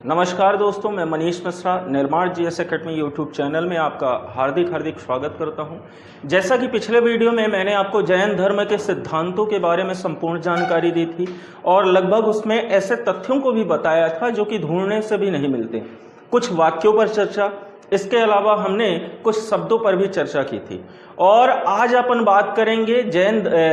नमस्कार दोस्तों, मैं मनीष मिश्रा निर्माण जीएस एकेडमी यूट्यूब चैनल में आपका हार्दिक स्वागत करता हूं। जैसा कि पिछले वीडियो में मैंने आपको जैन धर्म के सिद्धांतों के बारे में संपूर्ण जानकारी दी थी और लगभग उसमें ऐसे तथ्यों को भी बताया था जो कि ढूंढने से भी नहीं मिलते। कुछ वाक्यों पर चर्चा, इसके अलावा हमने कुछ शब्दों पर भी चर्चा की थी और आज अपन बात करेंगे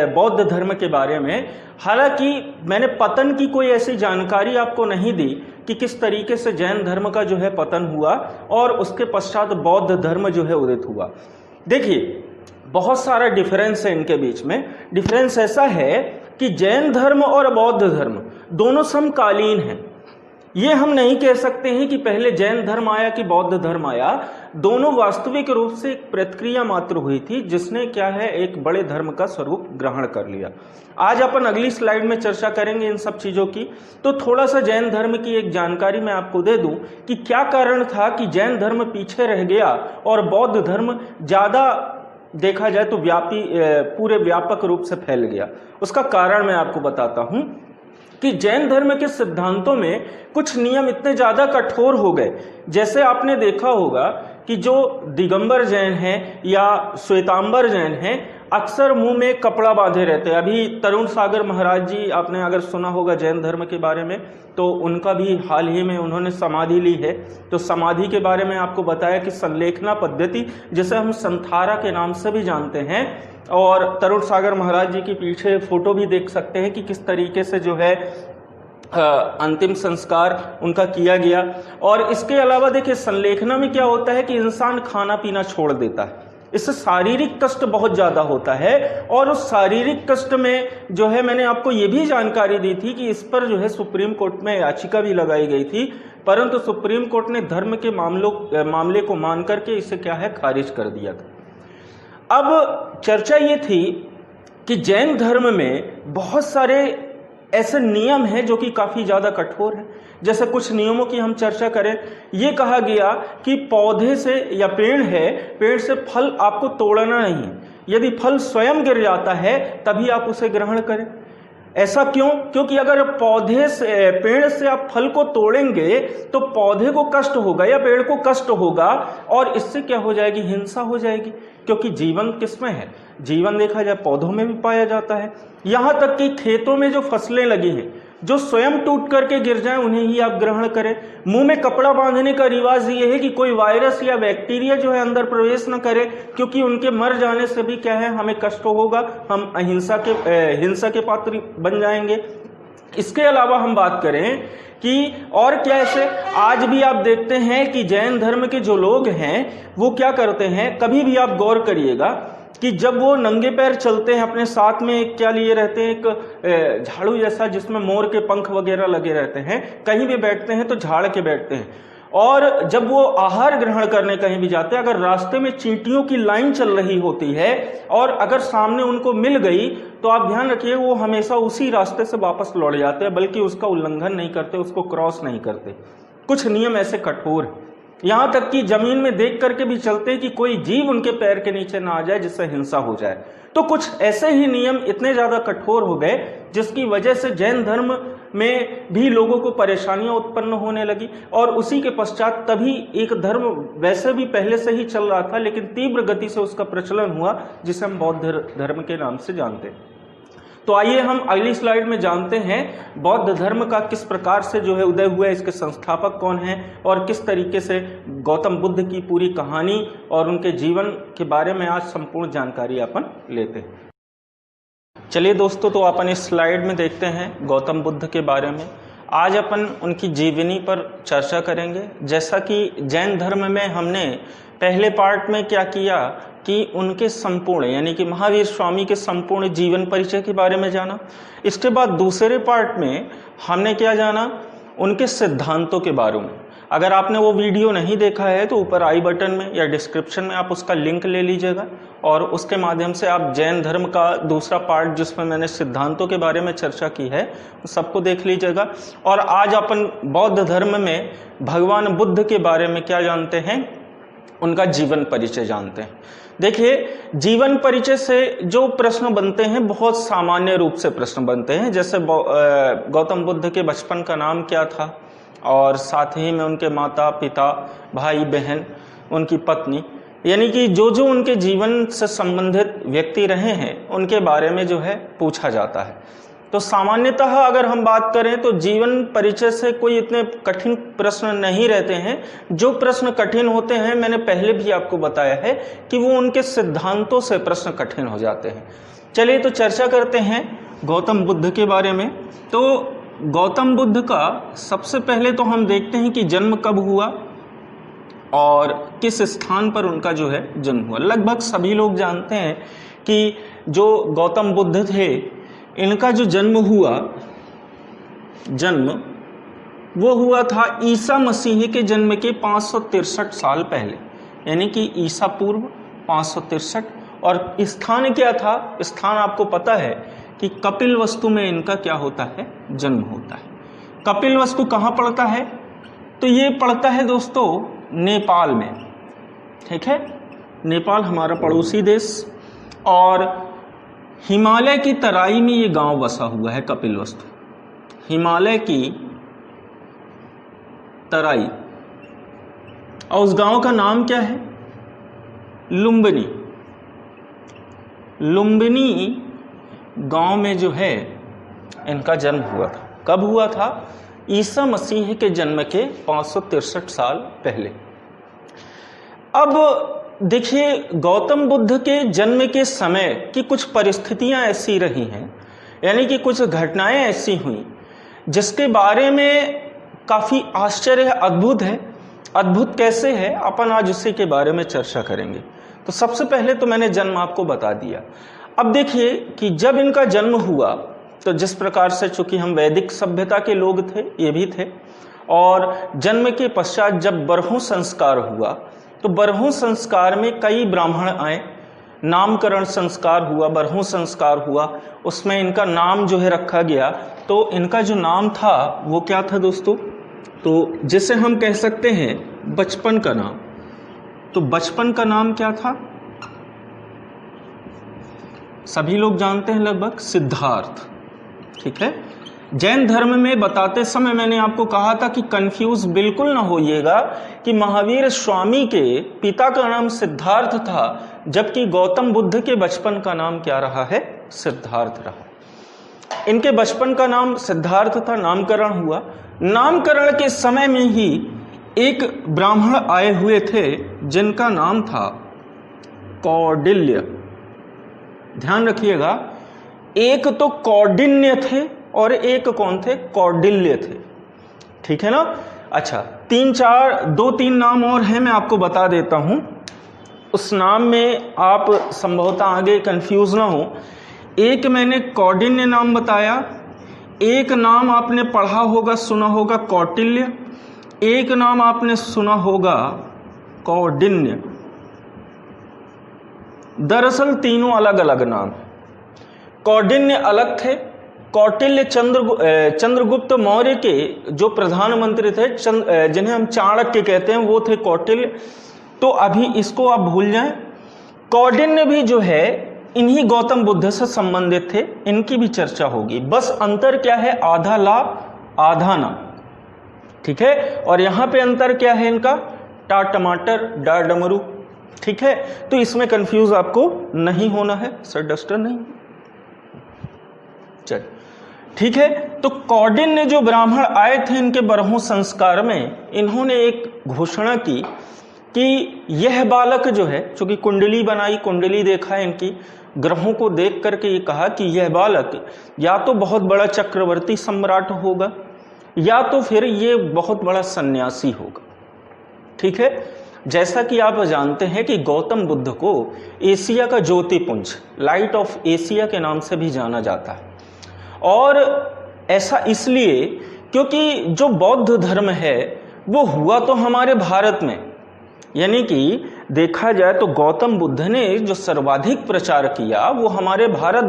बौद्ध धर्म के बारे में। हालांकि मैंने पतन की कोई ऐसी जानकारी आपको नहीं दी कि किस तरीके से जैन धर्म का जो है पतन हुआ और उसके पश्चात बौद्ध धर्म जो है उदित हुआ। देखिए, बहुत सारा डिफरेंस है इनके बीच में। डिफरेंस ऐसा है कि जैन धर्म और बौद्ध धर्म दोनों समकालीन हैं। ये हम नहीं कह सकते हैं कि पहले जैन धर्म आया कि बौद्ध धर्म आया। दोनों वास्तविक रूप से एक प्रतिक्रिया मात्र हुई थी जिसने क्या है एक बड़े धर्म का स्वरूप ग्रहण कर लिया। आज अपन अगली स्लाइड में चर्चा करेंगे इन सब चीजों की। तो थोड़ा सा जैन धर्म की एक जानकारी मैं आपको दे दूं कि क्या कारण था कि जैन धर्म पीछे रह गया और बौद्ध धर्म ज्यादा देखा जाए तो पूरे व्यापक रूप से फैल गया। उसका कारण मैं आपको बताता हूं कि जैन धर्म के सिद्धांतों में कुछ नियम इतने ज्यादा कठोर हो गए। जैसे आपने देखा होगा कि जो दिगंबर जैन हैं या श्वेतांबर जैन हैं अक्सर मुंह में कपड़ा बांधे रहते हैं। अभी तरुण सागर महाराज जी, आपने अगर सुना होगा जैन धर्म के बारे में, तो उनका भी हाल ही में उन्होंने समाधि ली है। तो समाधि के बारे में आपको बताया कि संलेखना पद्धति, जिसे हम संथारा के नाम से भी जानते हैं, और तरुण सागर महाराज जी के पीछे फोटो भी देख सकते हैं कि किस तरीके से जो है अंतिम संस्कार उनका किया गया। और इसके अलावा देखिए, संलेखना में क्या होता है कि इंसान खाना पीना छोड़ देता है। इससे शारीरिक कष्ट बहुत ज्यादा होता है और उस शारीरिक कष्ट में जो है मैंने आपको ये भी जानकारी दी थी कि इस पर जो है सुप्रीम कोर्ट में याचिका भी लगाई गई थी, परंतु सुप्रीम कोर्ट ने धर्म के मामले को मान करके इसे क्या है खारिज कर दिया था। अब चर्चा ये थी कि जैन धर्म में बहुत सारे ऐसे नियम हैं जो कि काफी ज्यादा कठोर हैं। जैसे कुछ नियमों की हम चर्चा करें, ये कहा गया कि पौधे से या पेड़ से फल आपको तोड़ना नहीं है। यदि फल स्वयं गिर जाता है तभी आप उसे ग्रहण करें। ऐसा क्यों? क्योंकि अगर पेड़ से आप फल को तोड़ेंगे तो पौधे को कष्ट होगा या पेड़ को कष्ट होगा और इससे क्या हो जाएगी, हिंसा हो जाएगी। क्योंकि जीवन किसमें है? जीवन देखा जाए पौधों में भी पाया जाता है। यहां तक कि खेतों में जो फसलें लगी हैं, जो स्वयं टूट करके गिर जाएं उन्हें ही आप ग्रहण करें। मुंह में कपड़ा बांधने का रिवाज ये है कि कोई वायरस या बैक्टीरिया जो है अंदर प्रवेश न करे, क्योंकि उनके मर जाने से भी क्या है हमें कष्ट होगा, हम हिंसा के पात्र बन जाएंगे। इसके अलावा हम बात करें कि और क्या ऐसे आज भी आप देखते हैं कि जैन धर्म के जो लोग हैं वो क्या करते हैं, कभी भी आप गौर करिएगा कि जब वो नंगे पैर चलते हैं अपने साथ में क्या लिए रहते हैं, एक झाड़ू जैसा जिसमें मोर के पंख वगैरह लगे रहते हैं। कहीं भी बैठते हैं तो झाड़ के बैठते हैं। और जब वो आहार ग्रहण करने कहीं भी जाते हैं, अगर रास्ते में चींटियों की लाइन चल रही होती है और अगर सामने उनको मिल गई तो आप ध्यान रखिए वो हमेशा उसी रास्ते से वापस लौट जाते हैं, बल्कि उसका उल्लंघन नहीं करते, उसको क्रॉस नहीं करते। कुछ नियम ऐसे कठोर हैं। यहां तक कि जमीन में देख करके भी चलते हैं कि कोई जीव उनके पैर के नीचे ना आ जाए जिससे हिंसा हो जाए। तो कुछ ऐसे ही नियम इतने ज्यादा कठोर हो गए जिसकी वजह से जैन धर्म में भी लोगों को परेशानियां उत्पन्न होने लगी और उसी के पश्चात तभी एक धर्म वैसे भी पहले से ही चल रहा था लेकिन तीव्र गति से उसका प्रचलन हुआ जिसे हम बौद्ध धर्म के नाम से जानते हैं। तो आइए हम अगली स्लाइड में जानते हैं बौद्ध धर्म का किस प्रकार से जो है उदय हुआ है, इसके संस्थापक कौन हैं और किस तरीके से गौतम बुद्ध की पूरी कहानी और उनके जीवन के बारे में आज संपूर्ण जानकारी अपन लेते हैं। चलिए दोस्तों, तो अपन इस स्लाइड में देखते हैं गौतम बुद्ध के बारे में। आज अपन उनकी जीवनी पर चर्चा करेंगे। जैसा कि जैन धर्म में हमने पहले पार्ट में क्या किया कि उनके संपूर्ण यानी कि महावीर स्वामी के संपूर्ण जीवन परिचय के बारे में जाना। इसके बाद दूसरे पार्ट में हमने क्या जाना, उनके सिद्धांतों के बारे में। अगर आपने वो वीडियो नहीं देखा है तो ऊपर आई बटन में या डिस्क्रिप्शन में आप उसका लिंक ले लीजिएगा और उसके माध्यम से आप जैन धर्म का दूसरा पार्ट जिसमें मैंने सिद्धांतों के बारे में चर्चा की है सबको देख लीजिएगा। और आज अपन बौद्ध धर्म में भगवान बुद्ध के बारे में क्या जानते हैं, उनका जीवन परिचय जानते हैं। देखिए, जीवन परिचय से जो प्रश्न बनते हैं बहुत सामान्य रूप से प्रश्न बनते हैं। जैसे गौतम बुद्ध के बचपन का नाम क्या था, और साथ ही में उनके माता पिता, भाई बहन, उनकी पत्नी, यानी कि जो जो उनके जीवन से संबंधित व्यक्ति रहे हैं उनके बारे में जो है पूछा जाता है। तो सामान्यतः अगर हम बात करें तो जीवन परिचय से कोई इतने कठिन प्रश्न नहीं रहते हैं। जो प्रश्न कठिन होते हैं, मैंने पहले भी आपको बताया है कि वो उनके सिद्धांतों से प्रश्न कठिन हो जाते हैं। चलिए तो चर्चा करते हैं गौतम बुद्ध के बारे में। तो गौतम बुद्ध का सबसे पहले तो हम देखते हैं कि जन्म कब हुआ और किस स्थान पर उनका जो है जन्म हुआ। लगभग सभी लोग जानते हैं कि जो गौतम बुद्ध थे, इनका जो जन्म वो हुआ था ईसा मसीह के जन्म के 563 साल पहले, यानी कि ईसा पूर्व 563। और स्थान क्या था? स्थान आपको पता है कि कपिलवस्तु में इनका क्या होता है? जन्म होता है। कपिलवस्तु कहाँ पड़ता है? तो ये पड़ता है दोस्तों नेपाल में, ठीक है। नेपाल हमारा पड़ोसी देश, और हिमालय की तराई में ये गांव बसा हुआ है कपिलवस्तु। हिमालय की तराई, और उस गांव का नाम क्या है? लुम्बिनी। लुम्बिनी गांव में जो है इनका जन्म हुआ था। कब हुआ था? ईसा मसीह के जन्म के 563 साल पहले। अब देखिए, गौतम बुद्ध के जन्म के समय की कुछ परिस्थितियां ऐसी रही हैं, यानी कि कुछ घटनाएं ऐसी हुई जिसके बारे में काफ़ी आश्चर्य है, अद्भुत है। अद्भुत कैसे है, अपन आज उसी के बारे में चर्चा करेंगे। तो सबसे पहले तो मैंने जन्म आपको बता दिया। अब देखिए कि जब इनका जन्म हुआ तो जिस प्रकार से, चूंकि हम वैदिक सभ्यता के लोग थे, ये भी थे, और जन्म के पश्चात जब बरहू संस्कार हुआ तो बरहू संस्कार में कई ब्राह्मण आए, नामकरण संस्कार हुआ, बरहू संस्कार हुआ, उसमें इनका नाम जो है रखा गया। तो इनका जो नाम था वो क्या था दोस्तों? तो जिसे हम कह सकते हैं बचपन का नाम। तो बचपन का नाम क्या था? सभी लोग जानते हैं लगभग, सिद्धार्थ, ठीक है। जैन धर्म में बताते समय मैंने आपको कहा था कि कंफ्यूज बिल्कुल ना होइएगा कि महावीर स्वामी के पिता का नाम सिद्धार्थ था, जबकि गौतम बुद्ध के बचपन का नाम क्या रहा है? सिद्धार्थ रहा। इनके बचपन का नाम सिद्धार्थ था, नामकरण हुआ। नामकरण के समय में ही एक ब्राह्मण आए हुए थे जिनका नाम था कौडिल्य। ध्यान रखिएगा, एक तो कौंडिन्य थे और एक कौन थे? कौडिल्य थे, ठीक है ना। अच्छा, दो तीन नाम और हैं, मैं आपको बता देता हूं। उस नाम में आप संभवतः आगे कंफ्यूज ना हो। एक मैंने कौंडिन्य नाम बताया, एक नाम आपने पढ़ा होगा, सुना होगा कौटिल्य, एक नाम आपने सुना होगा कौंडिन्य। दरअसल तीनों अलग अलग नाम। कौंडिन्य अलग थे। कौटिल्य चंद्रगुप्त मौर्य के जो प्रधानमंत्री थे, जिन्हें हम चाणक्य कहते हैं, वो थे कौटिल्य। तो अभी इसको आप भूल जाएं। कौंडिन्य भी जो है इन्हीं गौतम बुद्ध से संबंधित थे, इनकी भी चर्चा होगी। बस अंतर क्या है? आधा ला आधा ना, ठीक है। और यहां पे अंतर क्या है इनका? टा टमाटर डा डमरू, ठीक है। तो इसमें कंफ्यूज आपको नहीं होना है, सर डस्टर नहीं। चल ठीक है। तो कौंडिन्य जो ब्राह्मण आए थे इनके बरहू संस्कार में, इन्होंने एक घोषणा की कि यह बालक जो है, चूंकि कुंडली बनाई, कुंडली देखा है इनकी, ग्रहों को देख करके ये कहा कि यह बालक या तो बहुत बड़ा चक्रवर्ती सम्राट होगा या तो फिर ये बहुत बड़ा सन्यासी होगा, ठीक है। जैसा कि आप जानते हैं कि गौतम बुद्ध को एशिया का ज्योतिपुंज, लाइट ऑफ एशिया के नाम से भी जाना जाता है। और ऐसा इसलिए क्योंकि जो बौद्ध धर्म है वो हुआ तो हमारे भारत में, यानी कि देखा जाए तो गौतम बुद्ध ने जो सर्वाधिक प्रचार किया वो हमारे भारत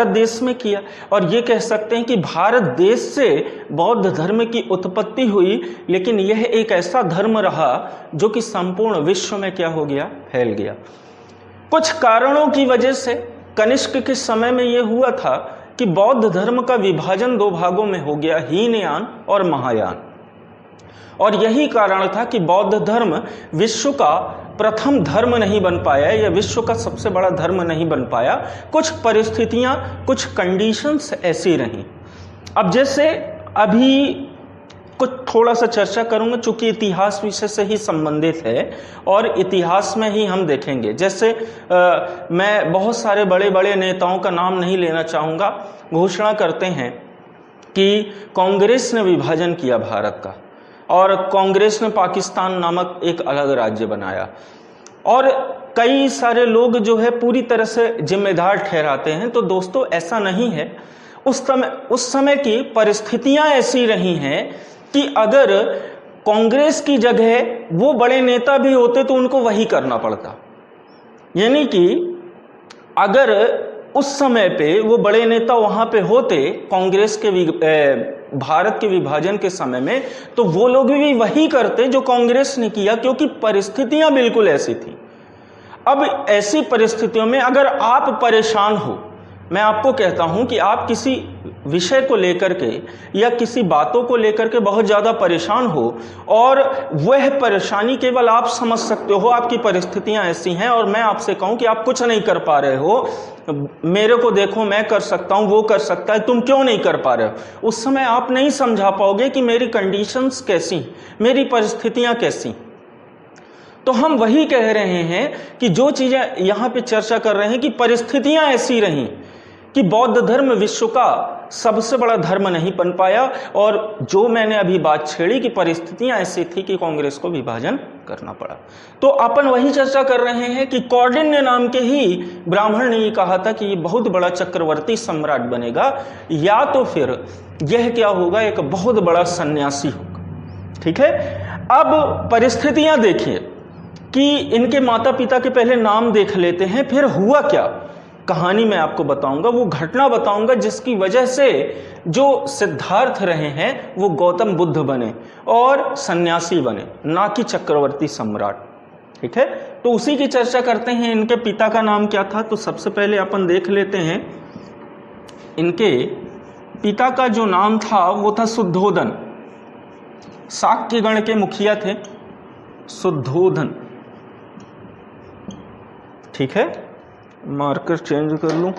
देश में किया। और ये कह सकते हैं कि भारत देश से बौद्ध धर्म की उत्पत्ति हुई, लेकिन यह एक ऐसा धर्म रहा जो कि संपूर्ण विश्व में क्या हो गया? फैल गया। कुछ कारणों की वजह से कनिष्क के समय में यह हुआ था, कि बौद्ध धर्म का विभाजन दो भागों में हो गया, हीनयान और महायान। और यही कारण था कि बौद्ध धर्म विश्व का प्रथम धर्म नहीं बन पाया या विश्व का सबसे बड़ा धर्म नहीं बन पाया। कुछ परिस्थितियां, कुछ कंडीशंस ऐसी रहीं। अब जैसे अभी कुछ थोड़ा सा चर्चा करूंगा, चूंकि इतिहास विषय से ही संबंधित है और इतिहास में ही हम देखेंगे। जैसे मैं बहुत सारे बड़े बड़े नेताओं का नाम नहीं लेना चाहूँगा, घोषणा करते हैं कि कांग्रेस ने विभाजन किया भारत का और कांग्रेस ने पाकिस्तान नामक एक अलग राज्य बनाया, और कई सारे लोग जो है पूरी तरह से जिम्मेदार ठहराते हैं। तो दोस्तों ऐसा नहीं है। उस समय की परिस्थितियां ऐसी रही हैं कि अगर कांग्रेस की जगह वो बड़े नेता भी होते तो उनको वही करना पड़ता। यानी कि अगर उस समय पे वो बड़े नेता वहां पे होते कांग्रेस के भारत के विभाजन के समय में, तो वो लोग भी वही करते जो कांग्रेस ने किया, क्योंकि परिस्थितियां बिल्कुल ऐसी थी। अब ऐसी परिस्थितियों में अगर आप परेशान हो, मैं आपको कहता हूं कि आप किसी विषय को लेकर के या किसी बातों को लेकर के बहुत ज़्यादा परेशान हो और वह परेशानी केवल आप समझ सकते हो, आपकी परिस्थितियां ऐसी हैं, और मैं आपसे कहूं कि आप कुछ नहीं कर पा रहे हो, मेरे को देखो मैं कर सकता हूं, वो कर सकता है, तुम क्यों नहीं कर पा रहे हो, उस समय आप नहीं समझा पाओगे कि मेरी कंडीशंस कैसी, मेरी परिस्थितियां कैसी। तो हम वही कह रहे हैं कि जो चीज़ें यहाँ पे चर्चा कर रहे हैं कि परिस्थितियां ऐसी रहीं कि बौद्ध धर्म विश्व का सबसे बड़ा धर्म नहीं बन पाया, और जो मैंने अभी बात छेड़ी कि परिस्थितियां ऐसी थी कि कांग्रेस को विभाजन करना पड़ा। तो अपन वही चर्चा कर रहे हैं कि कौंडिन्य नाम के ही ब्राह्मण ने ये कहा था कि ये बहुत बड़ा चक्रवर्ती सम्राट बनेगा, या तो फिर यह क्या होगा, एक बहुत बड़ा सन्यासी होगा। ठीक है, अब परिस्थितियां देखिए कि इनके माता पिता के पहले नाम देख लेते हैं, फिर हुआ क्या, कहानी मैं आपको बताऊंगा, वो घटना बताऊंगा जिसकी वजह से जो सिद्धार्थ रहे हैं वो गौतम बुद्ध बने और सन्यासी बने, ना कि चक्रवर्ती सम्राट। ठीक है, तो उसी की चर्चा करते हैं। इनके पिता का नाम क्या था, तो सबसे पहले अपन देख लेते हैं इनके पिता का जो नाम था वो था शुद्धोधन। शाक्य गण के मुखिया थे शुद्धोधन। ठीक है, मार्कर चेंज कर लूं,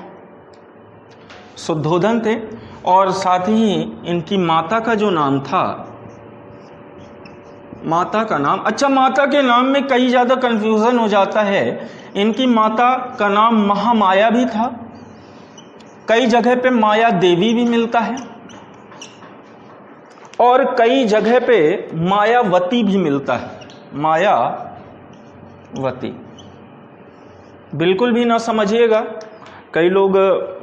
शुद्धोधन थे। और साथ ही इनकी माता का जो नाम था, माता का नाम, अच्छा माता के नाम में कई ज़्यादा कंफ्यूजन हो जाता है। इनकी माता का नाम महामाया भी था, कई जगह पे माया देवी भी मिलता है, और कई जगह पे मायावती भी मिलता है, मायावती। बिल्कुल भी ना समझिएगा, कई लोग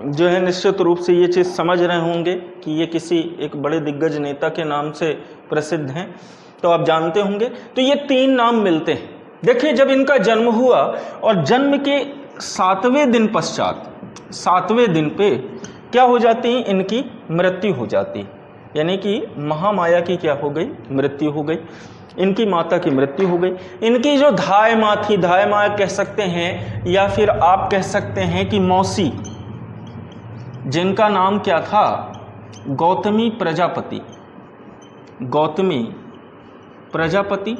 जो है निश्चित रूप से ये चीज़ समझ रहे होंगे कि ये किसी एक बड़े दिग्गज नेता के नाम से प्रसिद्ध हैं, तो आप जानते होंगे। तो ये 3 नाम मिलते हैं। देखिए, जब इनका जन्म हुआ और जन्म के 7वें दिन पश्चात, 7वें दिन पे क्या हो जाती है, इनकी मृत्यु हो जाती, यानी कि महामाया की क्या हो गई, मृत्यु हो गई। इनकी माता की मृत्यु हो गई। इनकी जो धाय माँ थी, धाय माँ कह सकते हैं या फिर आप कह सकते हैं कि मौसी, जिनका नाम क्या था, गौतमी प्रजापति। गौतमी प्रजापति,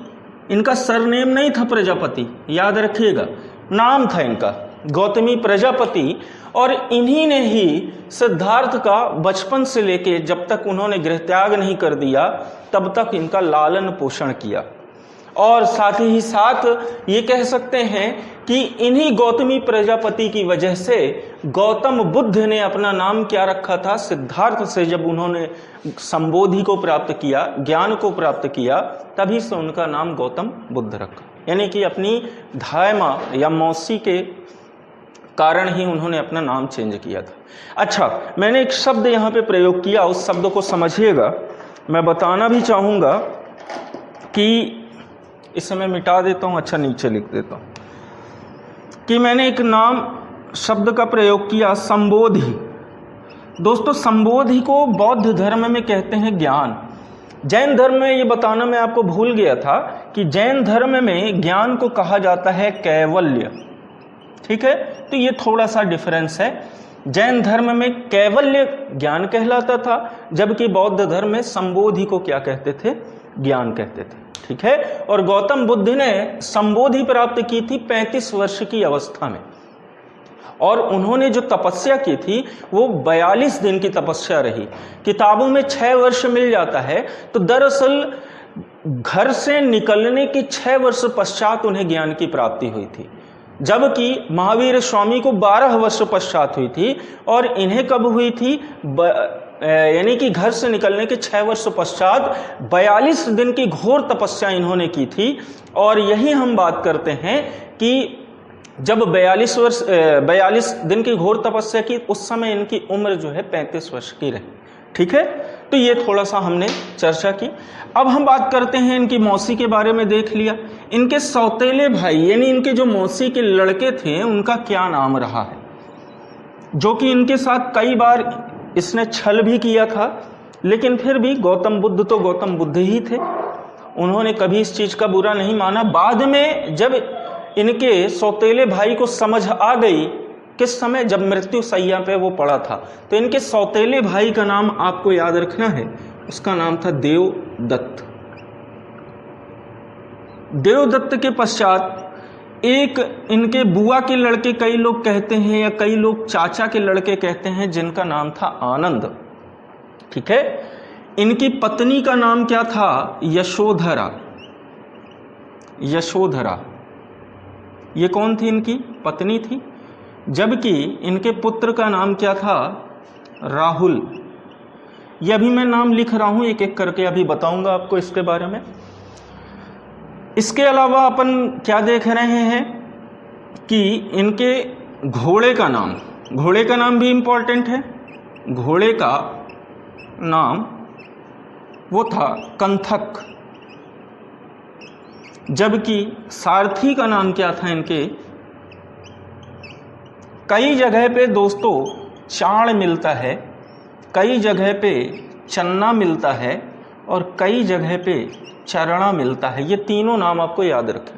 इनका सरनेम नहीं था प्रजापति, याद रखिएगा, नाम था इनका गौतमी प्रजापति। और इन्हीं ने ही सिद्धार्थ का बचपन से लेके जब तक उन्होंने गृहत्याग नहीं कर दिया तब तक इनका लालन पोषण किया। और साथ ही साथ ये कह सकते हैं कि इन्हीं गौतमी प्रजापति की वजह से गौतम बुद्ध ने अपना नाम क्या रखा था, सिद्धार्थ से जब उन्होंने संबोधि को प्राप्त किया, ज्ञान को प्राप्त किया, तभी से उनका नाम गौतम बुद्ध रखा। यानी कि अपनी धायमा या मौसी के कारण ही उन्होंने अपना नाम चेंज किया था। अच्छा, मैंने एक शब्द यहाँ पे प्रयोग किया, उस शब्द को समझिएगा। मैं बताना भी चाहूँगा कि इसे मैं मिटा देता हूँ, अच्छा नीचे लिख देता हूँ कि मैंने एक नाम शब्द का प्रयोग किया, संबोधि। दोस्तों, संबोधि को बौद्ध धर्म में कहते हैं ज्ञान। जैन धर्म में ये बताना मैं आपको भूल गया था कि जैन धर्म में ज्ञान को कहा जाता है कैवल्य। ठीक है, तो ये थोड़ा सा डिफरेंस है। जैन धर्म में कैवल्य ज्ञान कहलाता था, जबकि बौद्ध धर्म में संबोधि को क्या कहते थे? ज्ञान कहते थे। ठीक है। और गौतम बुद्ध ने संबोधि प्राप्त की थी 35 वर्ष की अवस्था में, और उन्होंने जो तपस्या की थी वो 42 दिन की तपस्या रही। किताबों में 6 वर्ष मिल जाता है, तो दरअसल घर से निकलने के 6 वर्ष पश्चात उन्हें ज्ञान की प्राप्ति हुई थी, जबकि महावीर स्वामी को 12 वर्ष पश्चात हुई थी, और इन्हें कब हुई थी? यानी कि घर से निकलने के 6 वर्ष पश्चात 42 दिन की घोर तपस्या इन्होंने की थी। और यही हम बात करते हैं कि जब 42 दिन की घोर तपस्या की, उस समय इनकी उम्र जो है 35 वर्ष की रही। ठीक है। तो ये थोड़ा सा हमने चर्चा की। अब हम बात करते हैं इनकी मौसी के बारे में। देख लिया, इनके सौतेले भाई यानी इनके जो मौसी के लड़के थे उनका क्या नाम रहा है, जो कि इनके साथ कई बार इसने छल भी किया था, लेकिन फिर भी गौतम बुद्ध तो गौतम बुद्ध ही थे, उन्होंने कभी इस चीज का बुरा नहीं माना। बाद में जब इनके सौतेले भाई को समझ आ गई, किस समय? जब मृत्यु शैया पे वो पड़ा था, तो इनके सौतेले भाई का नाम आपको याद रखना है, उसका नाम था देवदत्त। देवदत्त के पश्चात एक इनके बुआ के लड़के कई लोग कहते हैं, या कई लोग चाचा के लड़के कहते हैं, जिनका नाम था आनंद। ठीक है। इनकी पत्नी का नाम क्या था? यशोधरा। यशोधरा ये कौन थी? इनकी पत्नी थी। जबकि इनके पुत्र का नाम क्या था? राहुल। ये अभी मैं नाम लिख रहा हूं, एक एक करके अभी बताऊंगा आपको इसके बारे में। इसके अलावा अपन क्या देख रहे हैं कि इनके घोड़े का नाम भी इंपॉर्टेंट है। घोड़े का नाम वो था कंथक, जबकि सारथी का नाम क्या था इनके? कई जगह पे दोस्तों चाण मिलता है, कई जगह पे चन्ना मिलता है, और कई जगह पे चरणा मिलता है। ये तीनों नाम आपको याद रखें।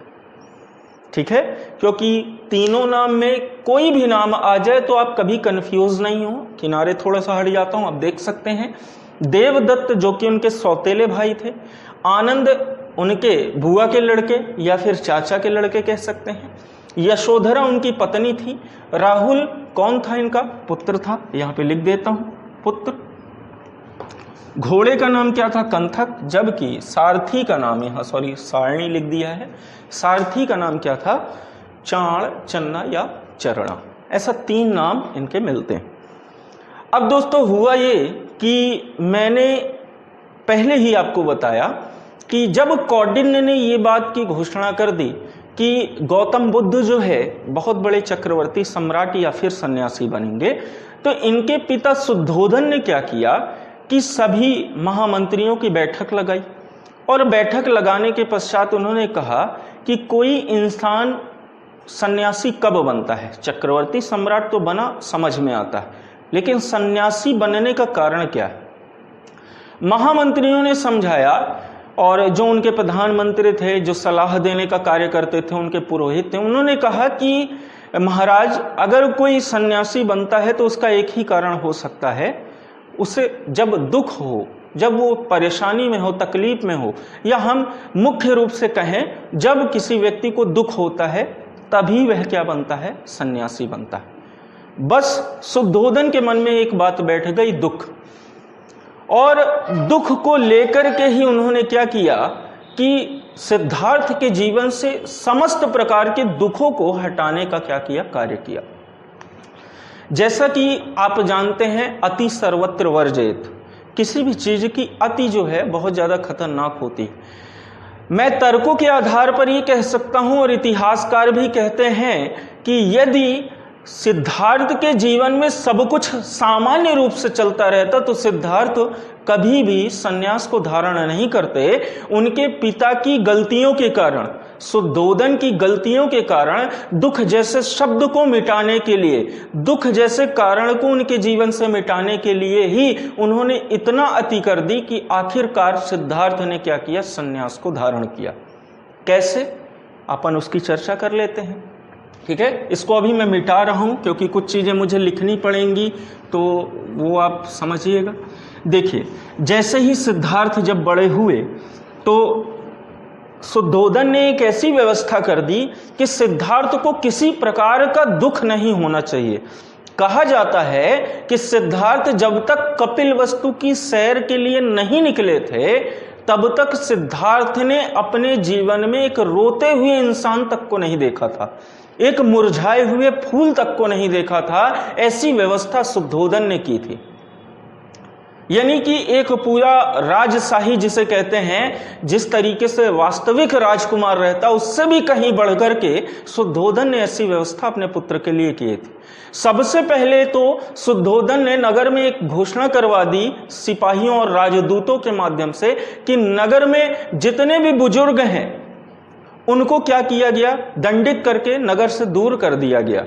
ठीक है। क्योंकि तीनों नाम में कोई भी नाम आ जाए तो आप कभी कंफ्यूज नहीं हो। किनारे थोड़ा सा हट जाता हूं, आप देख सकते हैं। देवदत्त जो कि उनके सौतेले भाई थे, आनंद उनके बुआ के लड़के या फिर चाचा के लड़के कह सकते हैं, यशोधरा उनकी पत्नी थी, राहुल कौन था? इनका पुत्र था। यहां पे लिख देता हूं, पुत्र। घोड़े का नाम क्या था? कंथक। जबकि सारथी का नाम, यहाँ सारणी लिख दिया है, सारथी का नाम क्या था? चाण, चन्ना या चरणा। ऐसा 3 नाम इनके मिलते हैं। अब दोस्तों हुआ ये कि मैंने पहले ही आपको बताया कि जब कौंडिन्य ने ये बात की घोषणा कर दी कि गौतम बुद्ध जो है बहुत बड़े चक्रवर्ती सम्राट या फिर सन्यासी बनेंगे, तो इनके पिता शुद्धोधन ने क्या किया कि सभी महामंत्रियों की बैठक लगाई, और बैठक लगाने के पश्चात उन्होंने कहा कि कोई इंसान सन्यासी कब बनता है? चक्रवर्ती सम्राट तो बना, समझ में आता है, लेकिन सन्यासी बनने का कारण क्या है? महामंत्रियों ने समझाया, और जो उनके प्रधानमंत्री थे, जो सलाह देने का कार्य करते थे, उनके पुरोहित थे, उन्होंने कहा कि महाराज, अगर कोई सन्यासी बनता है तो उसका एक ही कारण हो सकता है, उसे जब दुख हो, जब वो परेशानी में हो, तकलीफ में हो, या हम मुख्य रूप से कहें जब किसी व्यक्ति को दुख होता है, तभी वह क्या बनता है? सन्यासी बनता है। बस शुद्धोधन के मन में एक बात बैठ गई, दुख। और दुख को लेकर के ही उन्होंने क्या किया कि सिद्धार्थ के जीवन से समस्त प्रकार के दुखों को हटाने का क्या किया? कार्य किया। जैसा कि आप जानते हैं, अति सर्वत्र वर्जयेत। किसी भी चीज की अति जो है बहुत ज्यादा खतरनाक होती है। मैं तर्कों के आधार पर ये कह सकता हूं, और इतिहासकार भी कहते हैं कि यदि सिद्धार्थ के जीवन में सब कुछ सामान्य रूप से चलता रहता तो सिद्धार्थ कभी भी सन्यास को धारण नहीं करते। उनके पिता की गलतियों के कारण, शुद्धोधन की गलतियों के कारण, दुख जैसे शब्द को मिटाने के लिए, दुख जैसे कारण को उनके जीवन से मिटाने के लिए ही उन्होंने इतना अति कर दी कि आखिरकार सिद्धार्थ ने क्या किया? सन्यास को धारण किया। कैसे? अपन उसकी चर्चा कर लेते हैं। ठीक है, इसको अभी मैं मिटा रहा हूं क्योंकि कुछ चीज़ें मुझे लिखनी पड़ेंगी, तो वो आप समझिएगा। देखिए, जैसे ही सिद्धार्थ जब बड़े हुए तो शुद्धोधन ने एक ऐसी व्यवस्था कर दी कि सिद्धार्थ को किसी प्रकार का दुख नहीं होना चाहिए। कहा जाता है कि सिद्धार्थ जब तक कपिलवस्तु की सैर के लिए नहीं निकले थे, तब तक सिद्धार्थ ने अपने जीवन में एक रोते हुए इंसान तक को नहीं देखा था, एक मुरझाए हुए फूल तक को नहीं देखा था। ऐसी व्यवस्था शुद्धोधन ने की थी। यानी कि एक पूरा राजशाही जिसे कहते हैं, जिस तरीके से वास्तविक राजकुमार रहता, उससे भी कहीं बढ़कर के शुद्धोधन ने ऐसी व्यवस्था अपने पुत्र के लिए की थी। सबसे पहले तो शुद्धोधन ने नगर में एक घोषणा करवा दी सिपाहियों और राजदूतों के माध्यम से कि नगर में जितने भी बुजुर्ग हैं उनको क्या किया गया, दंडित करके नगर से दूर कर दिया गया।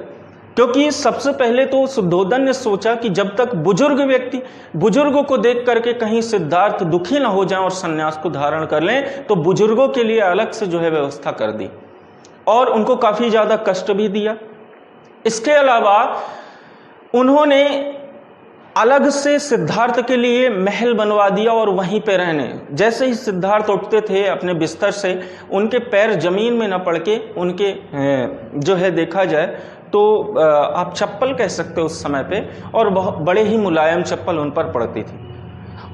क्योंकि सबसे पहले तो शुद्धोधन ने सोचा कि जब तक बुजुर्गों को देख करके कहीं सिद्धार्थ दुखी ना हो जाएं और संन्यास को धारण कर लें, तो बुजुर्गों के लिए अलग से जो है व्यवस्था कर दी और उनको काफी ज्यादा कष्ट भी दिया। इसके अलावा उन्होंने अलग से सिद्धार्थ के लिए महल बनवा दिया और वहीं पे रहने। जैसे ही सिद्धार्थ उठते थे अपने बिस्तर से, उनके पैर जमीन में न पड़ के उनके जो है देखा जाए तो आप चप्पल कह सकते हो उस समय पे, और बहुत बड़े ही मुलायम चप्पल उन पर पड़ती थी।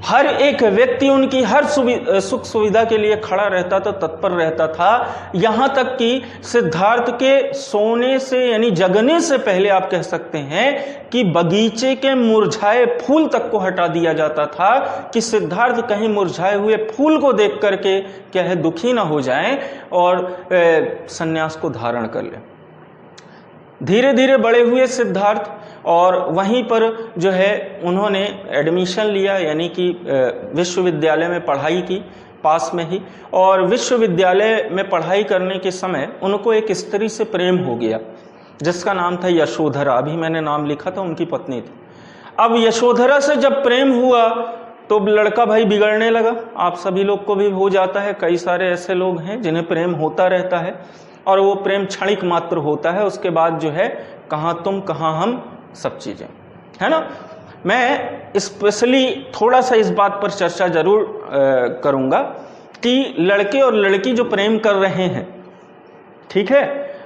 हर एक व्यक्ति उनकी हर सुख सुविधा के लिए खड़ा रहता था, तत्पर रहता था। यहाँ तक कि सिद्धार्थ के सोने से यानी जगने से पहले आप कह सकते हैं कि बगीचे के मुरझाए फूल तक को हटा दिया जाता था कि सिद्धार्थ कहीं मुरझाए हुए फूल को देख करके क्या है दुखी ना हो जाएं और संन्यास को धारण कर लें। धीरे धीरे बड़े हुए सिद्धार्थ और वहीं पर जो है उन्होंने एडमिशन लिया, यानी कि विश्वविद्यालय में पढ़ाई की पास में ही। और विश्वविद्यालय में पढ़ाई करने के समय उनको एक स्त्री से प्रेम हो गया जिसका नाम था यशोधरा। अभी मैंने नाम लिखा था, उनकी पत्नी थी। अब यशोधरा से जब प्रेम हुआ तो लड़का भाई बिगड़ने लगा। आप सभी लोग को भी हो जाता है, कई सारे ऐसे लोग हैं जिन्हें प्रेम होता रहता है और वो प्रेम क्षणिक मात्र होता है, उसके बाद जो है कहाँ तुम कहाँ हम सब चीजें, है ना। मैं स्पेशली थोड़ा सा इस बात पर चर्चा जरूर करूंगा कि लड़के और लड़की जो प्रेम कर रहे हैं, ठीक है,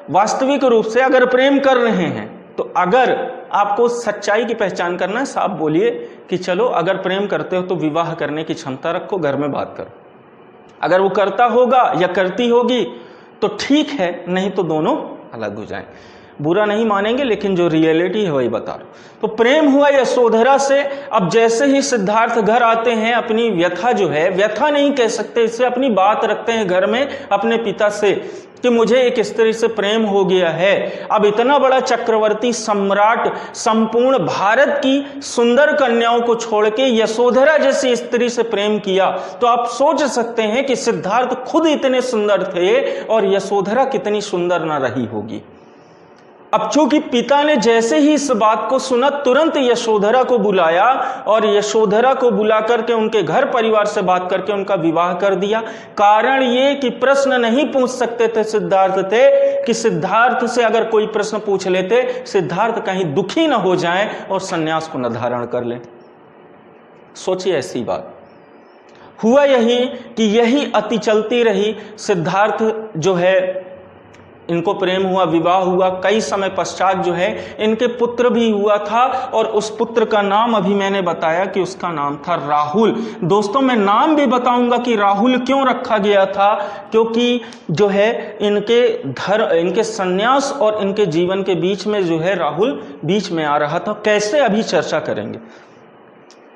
वास्तविक रूप से अगर प्रेम कर रहे हैं तो अगर आपको सच्चाई की पहचान करना है, साफ बोलिए कि चलो अगर प्रेम करते हो तो विवाह करने की क्षमता रखो, घर में बात करो। अगर वो करता होगा या करती होगी तो ठीक है, नहीं तो दोनों अलग हो जाएं। बुरा नहीं मानेंगे, लेकिन जो रियलिटी है वही बता रहा हूं। तो प्रेम हुआ यशोधरा से। अब जैसे ही सिद्धार्थ घर आते हैं, अपनी व्यथा जो है, व्यथा नहीं कह सकते इसे, अपनी बात रखते हैं घर में अपने पिता से कि मुझे एक स्त्री से प्रेम हो गया है। अब इतना बड़ा चक्रवर्ती सम्राट संपूर्ण भारत की सुंदर कन्याओं को छोड़ के यशोधरा जैसी स्त्री से प्रेम किया, तो आप सोच सकते हैं कि सिद्धार्थ खुद इतने सुंदर थे और यशोधरा कितनी सुंदर ना रही होगी। अब चूंकि पिता ने जैसे ही इस बात को सुना, तुरंत यशोधरा को बुलाया और यशोधरा को बुला करके उनके घर परिवार से बात करके उनका विवाह कर दिया। कारण ये कि प्रश्न नहीं पूछ सकते थे सिद्धार्थ थे कि सिद्धार्थ से अगर कोई प्रश्न पूछ लेते, सिद्धार्थ कहीं दुखी न हो जाएं और संन्यास को न धारण कर ले। सोचिए ऐसी बात। हुआ यही कि यही अति चलती रही। सिद्धार्थ जो है, इनको प्रेम हुआ, विवाह हुआ। कई समय पश्चात जो है इनके पुत्र भी हुआ था और उस पुत्र का नाम अभी मैंने बताया कि उसका नाम था राहुल। दोस्तों, मैं नाम भी बताऊंगा कि राहुल क्यों रखा गया था, क्योंकि जो है इनके संन्यास और इनके जीवन के बीच में जो है राहुल बीच में आ रहा था। कैसे, अभी चर्चा करेंगे।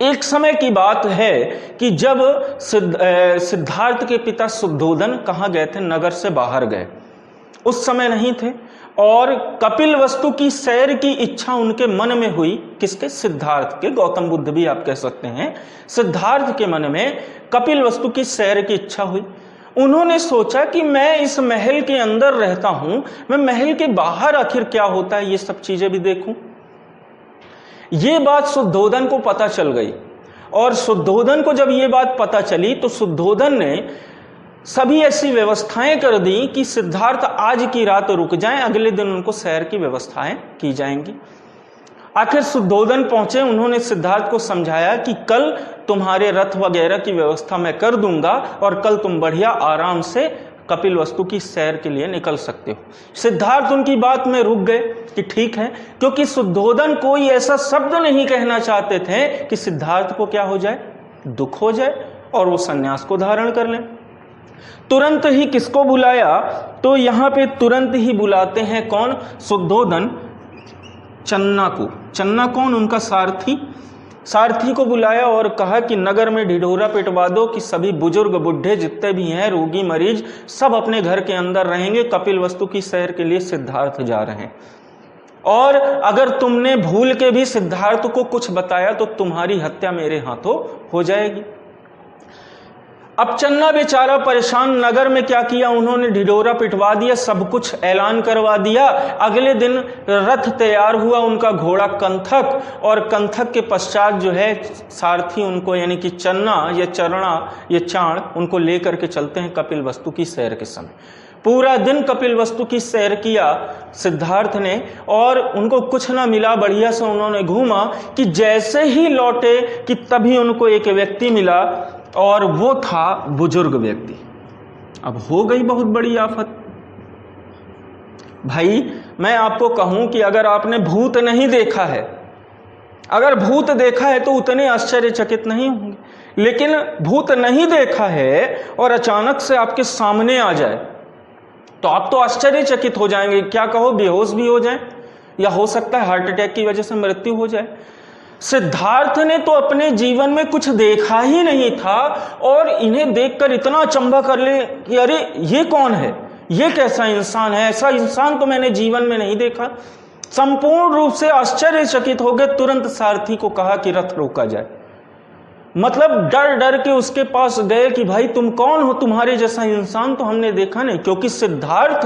एक समय की बात है कि जब सिद्धार्थ के पिता शुद्धोधन कहाँ गए थे, नगर से बाहर गए, उस समय नहीं थे, और कपिलवस्तु की सैर की इच्छा उनके मन में हुई। किसके? सिद्धार्थ के। गौतम बुद्ध भी आप कह सकते हैं। सिद्धार्थ के मन में कपिलवस्तु की सैर की इच्छा हुई। उन्होंने सोचा कि मैं इस महल के अंदर रहता हूं, मैं महल के बाहर आखिर क्या होता है ये सब चीजें भी देखूं। ये बात शुद्धोधन को पता चल गई, और शुद्धोधन को जब ये बात पता चली तो शुद्धोधन ने सभी ऐसी व्यवस्थाएं कर दी कि सिद्धार्थ आज की रात रुक जाएं, अगले दिन उनको शहर की व्यवस्थाएं की जाएंगी। आखिर शुद्धोधन पहुंचे, उन्होंने सिद्धार्थ को समझाया कि कल तुम्हारे रथ वगैरह की व्यवस्था मैं कर दूंगा और कल तुम बढ़िया आराम से कपिलवस्तु की सैर के लिए निकल सकते हो। सिद्धार्थ उनकी बात में रुक गए कि ठीक है, क्योंकि शुद्धोधन कोई ऐसा शब्द नहीं कहना चाहते थे कि सिद्धार्थ को क्या हो जाए, दुख हो जाए और वो सन्यास को धारण कर लें। तुरंत ही किसको बुलाया, तो यहां पे तुरंत ही बुलाते हैं कौन, शुद्धोधन चन्ना को। चन्ना कौन, उनका सारथी। सारथी को बुलाया और कहा कि नगर में ढिढोरा पिटवा दो कि सभी बुजुर्ग बुढ़े जितने भी हैं, रोगी मरीज, सब अपने घर के अंदर रहेंगे, कपिलवस्तु की सैर के लिए सिद्धार्थ जा रहे हैं। और अगर तुमने भूल के भी सिद्धार्थ को कुछ बताया तो तुम्हारी हत्या मेरे हाथों हो जाएगी। अब चन्ना बेचारा परेशान, नगर में क्या किया उन्होंने, ढिढोरा पिटवा दिया, सब कुछ ऐलान करवा दिया। अगले दिन रथ तैयार हुआ, उनका घोड़ा कंथक, और कंथक के पश्चात जो है सारथी उनको, यानी कि चन्ना या चरणा या चाण, उनको लेकर के चलते हैं कपिलवस्तु की सैर के समय। पूरा दिन कपिलवस्तु की सैर किया सिद्धार्थ ने और उनको कुछ ना मिला, बढ़िया से उन्होंने घूमा कि जैसे ही लौटे कि तभी उनको एक व्यक्ति मिला और वो था बुजुर्ग व्यक्ति। अब हो गई बहुत बड़ी आफत। भाई मैं आपको कहूं कि अगर आपने भूत नहीं देखा है, अगर भूत देखा है तो उतने आश्चर्यचकित नहीं होंगे, लेकिन भूत नहीं देखा है और अचानक से आपके सामने आ जाए तो आप तो आश्चर्यचकित हो जाएंगे, क्या कहो बेहोश भी हो जाए या हो सकता है हार्ट अटैक की वजह से मृत्यु हो जाए। सिद्धार्थ ने तो अपने जीवन में कुछ देखा ही नहीं था और इन्हें देखकर इतना अचंभा कर ले कि अरे ये कौन है, ये कैसा इंसान है, ऐसा इंसान तो मैंने जीवन में नहीं देखा। संपूर्ण रूप से आश्चर्यचकित हो गए। तुरंत सारथी को कहा कि रथ रोका जाए। मतलब डर डर के उसके पास गए कि भाई तुम कौन हो, तुम्हारे जैसा इंसान तो हमने देखा नहीं। क्योंकि सिद्धार्थ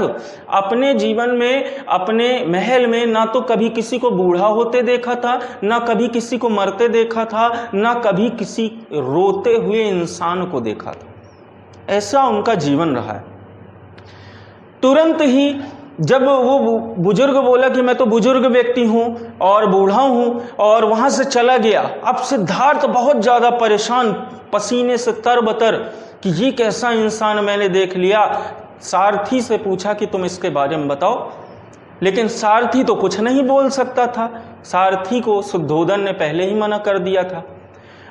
अपने जीवन में, अपने महल में ना तो कभी किसी को बूढ़ा होते देखा था, ना कभी किसी को मरते देखा था, ना कभी किसी रोते हुए इंसान को देखा था। ऐसा उनका जीवन रहा है। तुरंत ही जब वो बुजुर्ग बोला कि मैं तो बुजुर्ग व्यक्ति हूं और बूढ़ा हूं, और वहां से चला गया। अब सिद्धार्थ बहुत ज्यादा परेशान, पसीने से तरबतर कि ये कैसा इंसान मैंने देख लिया। सारथी से पूछा कि तुम इसके बारे में बताओ, लेकिन सारथी तो कुछ नहीं बोल सकता था। सारथी को शुद्धोधन ने पहले ही मना कर दिया था।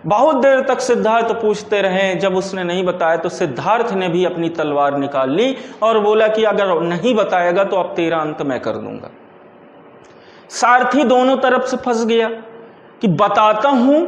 बहुत देर तक सिद्धार्थ पूछते रहे, जब उसने नहीं बताया तो सिद्धार्थ ने भी अपनी तलवार निकाल ली और बोला कि अगर नहीं बताएगा तो अब तेरा अंत मैं कर दूंगा। सारथी दोनों तरफ से फंस गया कि बताता हूं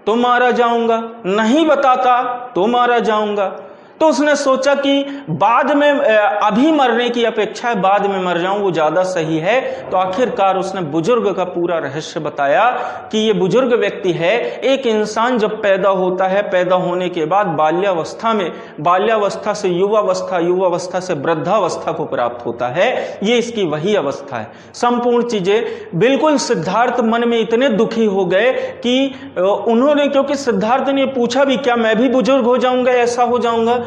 तो मारा जाऊंगा, नहीं बताता तो मारा जाऊंगा। तो उसने सोचा कि बाद में, अभी मरने की अपेक्षा बाद में मर जाऊं वो ज्यादा सही है। तो आखिरकार उसने बुजुर्ग का पूरा रहस्य बताया कि ये बुजुर्ग व्यक्ति है, एक इंसान जब पैदा होता है, पैदा होने के बाद बाल्यावस्था में, बाल्यावस्था से युवावस्था, युवावस्था से वृद्धावस्था को प्राप्त होता है। ये इसकी वही अवस्था है। संपूर्ण चीजें बिल्कुल सिद्धार्थ मन में इतने दुखी हो गए कि उन्होंने, क्योंकि सिद्धार्थ ने पूछा भी क्या मैं भी बुजुर्ग हो जाऊंगा, ऐसा हो जाऊंगा,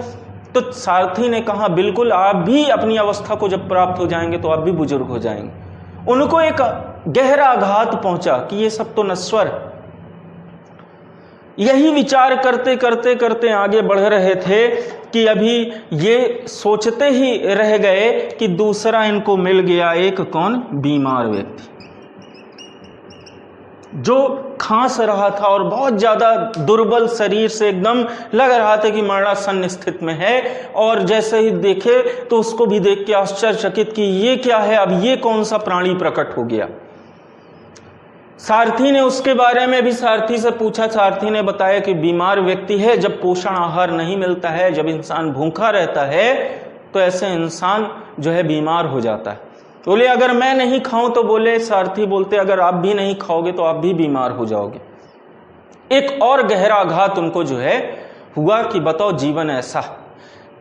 तो सारथी ने कहा बिल्कुल, आप भी अपनी अवस्था को जब प्राप्त हो जाएंगे तो आप भी बुजुर्ग हो जाएंगे। उनको एक गहरा आघात पहुंचा कि ये सब तो नश्वर। यही विचार करते करते करते आगे बढ़ रहे थे कि अभी ये सोचते ही रह गए कि दूसरा इनको मिल गया, एक कौन, बीमार व्यक्ति जो खांस रहा था और बहुत ज्यादा दुर्बल शरीर से, एकदम लग रहा था कि मरणासन्न स्थिति में है। और जैसे ही देखे तो उसको भी देख के आश्चर्यचकित कि ये क्या है, अब ये कौन सा प्राणी प्रकट हो गया। सारथी ने उसके बारे में भी सारथी से पूछा। सारथी ने बताया कि बीमार व्यक्ति है, जब पोषण आहार नहीं मिलता है, जब इंसान भूखा रहता है तो ऐसे इंसान जो है बीमार हो जाता है। बोले अगर मैं नहीं खाऊं तो, बोले सारथी बोलते अगर आप भी नहीं खाओगे तो आप भी बीमार हो जाओगे। एक और गहरा आघात उनको जो है हुआ कि बताओ जीवन ऐसा।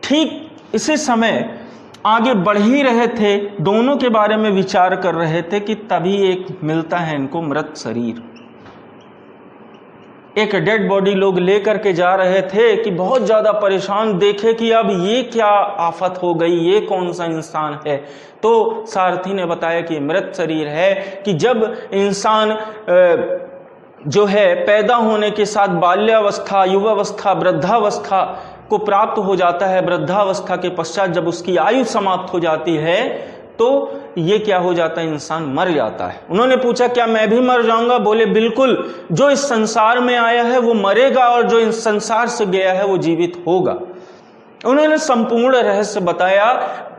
ठीक इसी समय आगे बढ़ ही रहे थे, दोनों के बारे में विचार कर रहे थे कि तभी एक मिलता है इनको मृत शरीर। एक डेड बॉडी लोग लेकर के जा रहे थे कि बहुत ज़्यादा परेशान, देखे कि अब ये क्या आफत हो गई, ये कौन सा इंसान है। तो सारथी ने बताया कि मृत शरीर है, कि जब इंसान जो है पैदा होने के साथ बाल्यावस्था, युवावस्था, वृद्धावस्था को प्राप्त हो जाता है, वृद्धावस्था के पश्चात जब उसकी आयु समाप्त हो जाती है तो ये क्या हो जाता है, इंसान मर जाता है। उन्होंने पूछा क्या मैं भी मर जाऊंगा? बोले बिल्कुल, जो इस संसार में आया है वो मरेगा और जो इस संसार से गया है वो जीवित होगा। उन्होंने संपूर्ण रहस्य बताया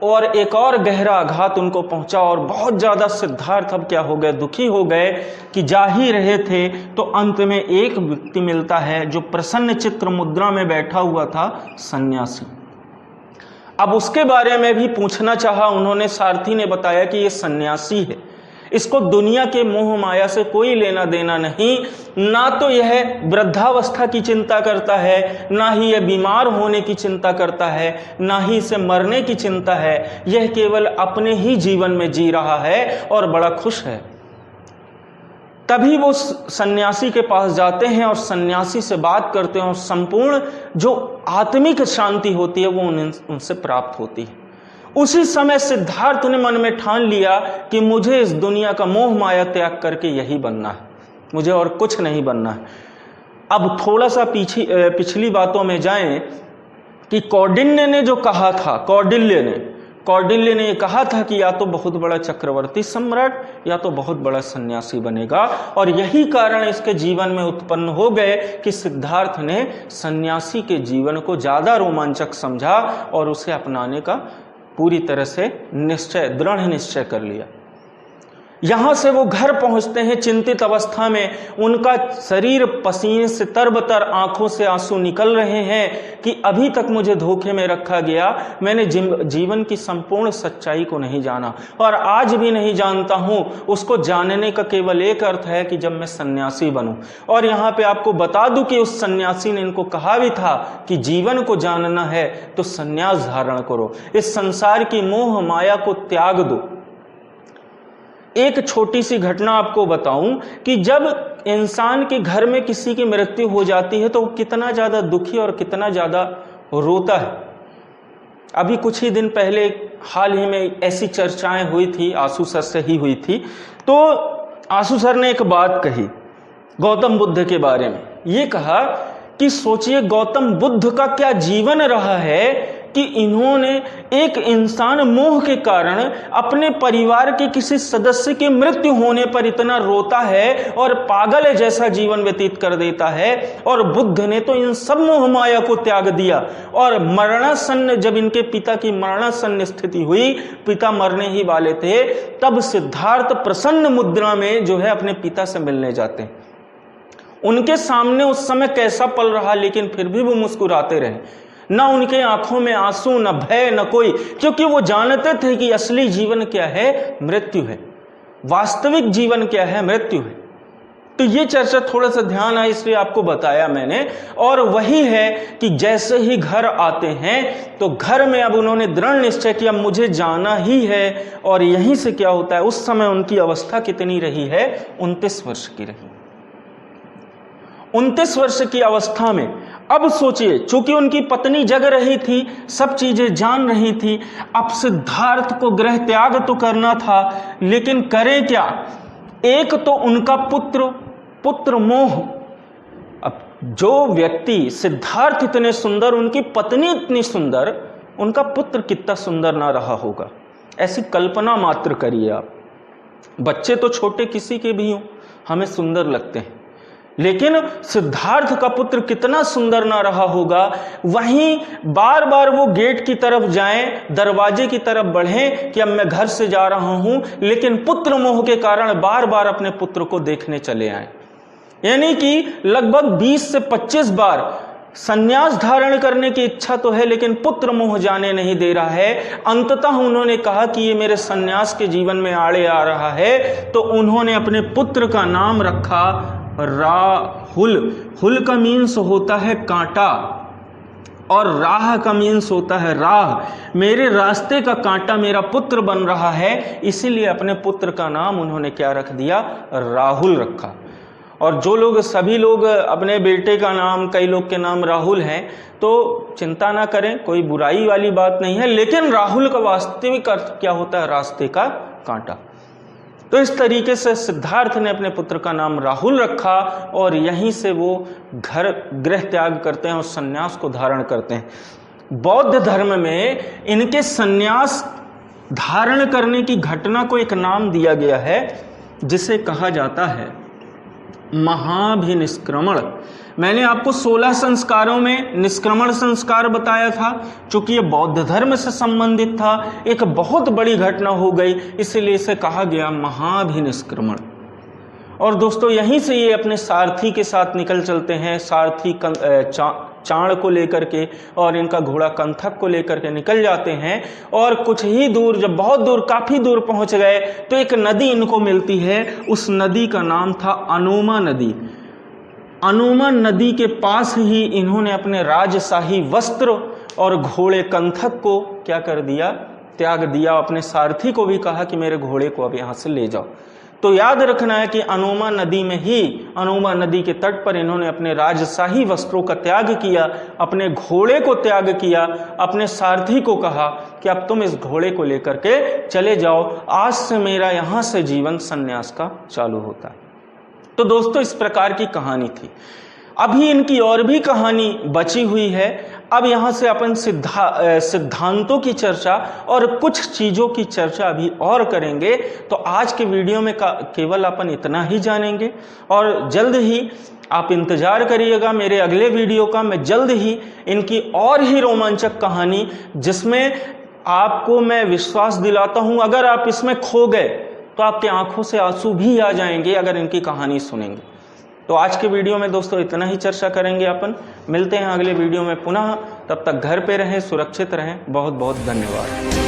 और एक और गहरा आघात उनको पहुंचा और बहुत ज्यादा सिद्धार्थ अब क्या हो गए, दुखी हो गए कि जा ही रहे थे तो अंत में एक व्यक्ति मिलता है जो प्रसन्न चित्र मुद्रा में बैठा हुआ था, सन्यासी। अब उसके बारे में भी पूछना चाहा उन्होंने। सारथी ने बताया कि ये सन्यासी है, इसको दुनिया के मोह माया से कोई लेना देना नहीं, ना तो यह वृद्धावस्था की चिंता करता है, ना ही यह बीमार होने की चिंता करता है, ना ही इसे मरने की चिंता है। यह केवल अपने ही जीवन में जी रहा है और बड़ा खुश है। तभी वो सन्यासी के पास जाते हैं और सन्यासी से बात करते हैं और संपूर्ण जो आत्मिक शांति होती है वो उनसे प्राप्त होती है। उसी समय सिद्धार्थ ने मन में ठान लिया कि मुझे इस दुनिया का मोह माया त्याग करके यही बनना है, मुझे और कुछ नहीं बनना है। अब थोड़ा सा पिछली बातों में जाएं कि कौंडिन्य ने जो कहा था, कौंडिल्य ने कहा था कि या तो बहुत बड़ा चक्रवर्ती सम्राट या तो बहुत बड़ा सन्यासी बनेगा, और यही कारण इसके जीवन में उत्पन्न हो गए कि सिद्धार्थ ने सन्यासी के जीवन को ज़्यादा रोमांचक समझा और उसे अपनाने का पूरी तरह से दृढ़ निश्चय कर लिया। यहां से वो घर पहुंचते हैं चिंतित अवस्था में, उनका शरीर पसीने से तरबतर, आंखों से आंसू निकल रहे हैं कि अभी तक मुझे धोखे में रखा गया, मैंने जीवन की संपूर्ण सच्चाई को नहीं जाना और आज भी नहीं जानता हूं। उसको जानने का केवल एक अर्थ है कि जब मैं सन्यासी बनूं। और यहाँ पे आपको बता दूं कि उस सन्यासी ने इनको कहा भी था कि जीवन को जानना है तो सन्यास धारण करो, इस संसार की मोह माया को त्याग दो। एक छोटी सी घटना आपको बताऊं कि जब इंसान के घर में किसी की मृत्यु हो जाती है तो वो कितना ज़्यादा दुखी और कितना ज़्यादा रोता है। अभी कुछ ही दिन पहले हाल ही में ऐसी चर्चाएं हुई थी, आशु सर से ही हुई थी। तो आशु सर ने एक बात कही गौतम बुद्ध के बारे में। ये कहा कि सोचिए गौतम बुद्ध का क्या जीवन रहा है कि इन्होंने, एक इंसान मोह के कारण अपने परिवार के किसी सदस्य की मृत्यु होने पर इतना रोता है और पागल जैसा जीवन व्यतीत कर देता है, और बुद्ध ने तो इन सब मोह माया को त्याग दिया। और मरणासन्न, जब इनके पिता की मरणासन्न स्थिति हुई, पिता मरने ही वाले थे, तब सिद्धार्थ प्रसन्न मुद्रा में जो है अपने पिता से मिलने जाते हैं। उनके सामने उस समय कैसा पल रहा, लेकिन फिर भी वो मुस्कुराते रहे, ना उनके आंखों में आंसू, न भय, न कोई, क्योंकि वो जानते थे कि असली जीवन क्या है, मृत्यु है। वास्तविक जीवन क्या है, मृत्यु है। तो ये चर्चा थोड़ा सा ध्यान आया इसलिए आपको बताया मैंने। और वही है कि जैसे ही घर आते हैं तो घर में अब उन्होंने दृढ़ निश्चय किया मुझे जाना ही है। और यहीं से क्या होता है, उस समय उनकी अवस्था कितनी रही है, 29 वर्ष की रही। 29 वर्ष की अवस्था में अब सोचिए, चूंकि उनकी पत्नी जग रही थी, सब चीजें जान रही थी, अब सिद्धार्थ को गृह त्याग तो करना था, लेकिन करें क्या। एक तो उनका पुत्र मोह। अब जो व्यक्ति, सिद्धार्थ इतने सुंदर, उनकी पत्नी इतनी सुंदर, उनका पुत्र कितना सुंदर ना रहा होगा, ऐसी कल्पना मात्र करिए आप। बच्चे तो छोटे किसी के भी हों हमें सुंदर लगते हैं, लेकिन सिद्धार्थ का पुत्र कितना सुंदर ना रहा होगा। वहीं बार बार वो गेट की तरफ जाएं, दरवाजे की तरफ बढ़ें कि अब मैं घर से जा रहा हूं, लेकिन पुत्र मोह के कारण बार बार अपने पुत्र को देखने चले आए। यानी कि लगभग 20 से 25 बार संन्यास धारण करने की इच्छा तो है, लेकिन पुत्र मोह जाने नहीं दे रहा है। अंततः उन्होंने कहा कि ये मेरे संन्यास के जीवन में आड़े आ रहा है, तो उन्होंने अपने पुत्र का नाम रखा राहुल। हुल का मीन्स होता है कांटा और राह का मीन्स होता है राह। मेरे रास्ते का कांटा मेरा पुत्र बन रहा है, इसीलिए अपने पुत्र का नाम उन्होंने क्या रख दिया, राहुल रखा। और जो लोग सभी लोग अपने बेटे का नाम, कई लोग के नाम राहुल हैं, तो चिंता ना करें, कोई बुराई वाली बात नहीं है। लेकिन राहुल का वास्तविक अर्थ क्या होता है? रास्ते का कांटा। तो इस तरीके से सिद्धार्थ ने अपने पुत्र का नाम राहुल रखा और यहीं से वो गृह त्याग करते हैं और सन्यास को धारण करते हैं। बौद्ध धर्म में इनके सन्यास धारण करने की घटना को एक नाम दिया गया है जिसे कहा जाता है महाभिनिष्क्रमण। मैंने आपको 16 संस्कारों में निष्क्रमण संस्कार बताया था। चूंकि ये बौद्ध धर्म से संबंधित था, एक बहुत बड़ी घटना हो गई, इसलिए इसे कहा गया महाभिनिष्क्रमण। और दोस्तों यहीं से ये अपने सारथी के साथ निकल चलते हैं, सारथी चाण को लेकर के और इनका घोड़ा कंथक को लेकर के निकल जाते हैं। और कुछ ही दूर, जब बहुत दूर, काफी दूर पहुंच गए तो एक नदी इनको मिलती है। उस नदी का नाम था अनुमा नदी। अनुमा नदी के पास ही इन्होंने अपने राजशाही वस्त्र और घोड़े कंथक को क्या कर दिया? त्याग दिया। अपने सारथी को भी कहा कि मेरे घोड़े को अब यहाँ से ले जाओ। तो याद रखना है कि अनुमा नदी में ही, अनुमा नदी के तट पर इन्होंने अपने राजशाही वस्त्रों का त्याग किया, अपने घोड़े को त्याग किया, अपने सारथी को कहा कि अब तुम इस घोड़े को लेकर के चले जाओ, आज से मेरा यहाँ से जीवन संन्यास का चालू होता है। तो दोस्तों इस प्रकार की कहानी थी। अभी इनकी और भी कहानी बची हुई है। अब यहाँ से अपन सिद्धांतों की चर्चा और कुछ चीज़ों की चर्चा अभी और करेंगे। तो आज के वीडियो में केवल अपन इतना ही जानेंगे और जल्द ही आप इंतज़ार करिएगा मेरे अगले वीडियो का। मैं जल्द ही इनकी और ही रोमांचक कहानी, जिसमें आपको मैं विश्वास दिलाता हूँ अगर आप इसमें खो गए तो आपकी आंखों से आंसू भी आ जाएंगे अगर इनकी कहानी सुनेंगे। तो आज के वीडियो में दोस्तों इतना ही चर्चा करेंगे अपन। मिलते हैं अगले वीडियो में पुनः। तब तक घर पे रहें, सुरक्षित रहें। बहुत बहुत धन्यवाद।